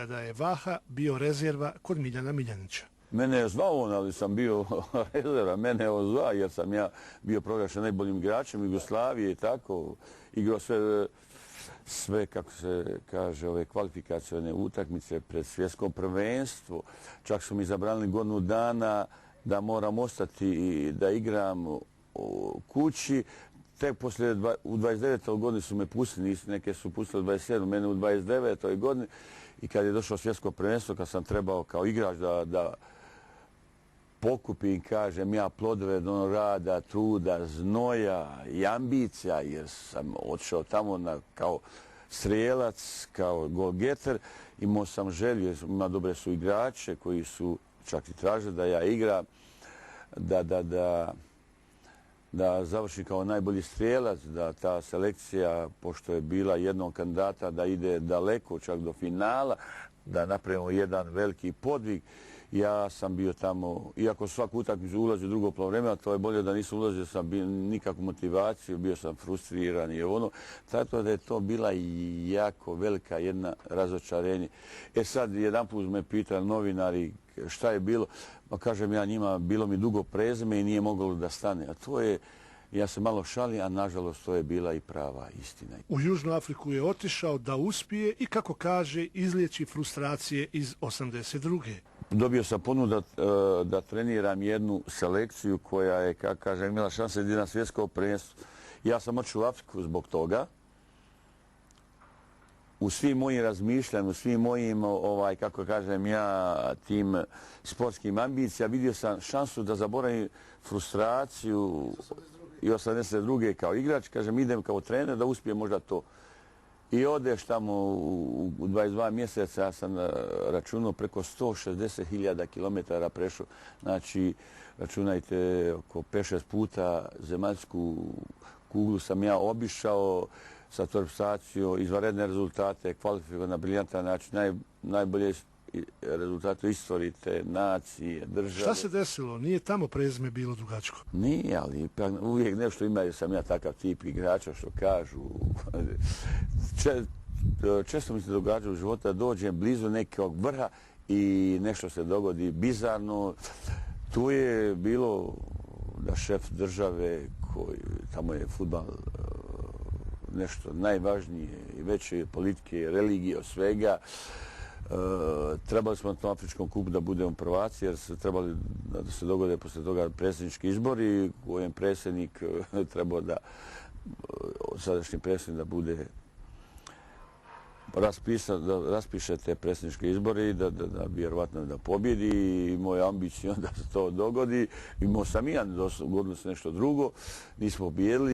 kada je Vaha bio rezerva kod Miljana Miljanića. Mene je zvao on, ali sam bio rezerva. Mene je zvao jer sam ja bio proglašen najboljim igračem Jugoslavije i tako. Igrao sve, kako se kaže, ove kvalifikacione utakmice pred svjetsko prvenstvo. Čak su mi zabranili godinu dana da moram ostati i da igram u kući. Tek poslije u 29. godini su me pustili, neke su pustili u 27. mene u 29. godini. I kad je došlo svjetsko prvenstvo, kad sam trebao kao igrač da pokupim, kažem ja, plodove rada, truda, znoja i ambicija, jer sam otišao tamo kao strijelac, kao golgeter, imao sam želju, ima dobre su igrače koji su čak i tražili da ja igram, da završim kao najbolji strijelac, da ta selekcija, pošto je bila jednog kandidata, da ide daleko, čak do finala, da napravimo jedan veliki podvig. Ja sam bio tamo, iako svaku utakmicu ulazio u drugo poluvreme, a to je bolje da nisam ulazio, sam bio nikakvu motivaciju, bio sam frustriran i ono. Tako da je to bila jako velika jedna razočarenje. Sad jedanput me pitali novinari šta je bilo, pa kažem ja njima, bilo mi dugo prezime i nije moglo da stane. A to je, ja se malo šalim, a nažalost to je bila i prava istina. U Južnu Afriku je otišao da uspije i, kako kaže, izliječi frustracije iz 82. Dobio sam ponudu da treniram jednu selekciju koja je, kako kažem, imala šanse na svjetsko prvenstvo. Ja sam otišao u Afriku zbog toga. U svim mojim razmišljanjima, u svim mojim, kako kažem ja, tim sportskim ambicijama, vidio sam šansu da zaboravim frustraciju i 82. kao igrač. Kažem, idem kao trener da uspijem možda to. I odeš tamo u 22 mjeseca, ja sam računao preko 160.000 kilometara prešao. Znači, računajte, oko 5-6 puta zemaljsku kuglu sam ja obišao sa torpsacijom, izvanredne rezultate, kvalifikovao na briljantan način, najbolje rezultate u istoriji te nacije, države. Šta se desilo? Nije tamo prezime bilo dugačko? Nije, ali uvijek nešto ima jer sam ja takav tip igrača što kažu. Često mi se događa u životu da dođem blizu nekog vrha i nešto se dogodi bizarno. Tu je bilo da šef države, tamo je fudbal nešto najvažnije i veće politike, religije, od svega. Trebali smo na tom Afričkom kupu da budemo prvaci jer se trebali da se dogode posle toga predsjednički izbori u kojem predsjednik trebao da, sadašnji predsjednik da bude raspiše te predsjedničke izbore i da vjerovatno da pobjedi i moja ambicija da se to dogodi. Imao sam i ja, dogodilo se nešto drugo, nismo pobjedili.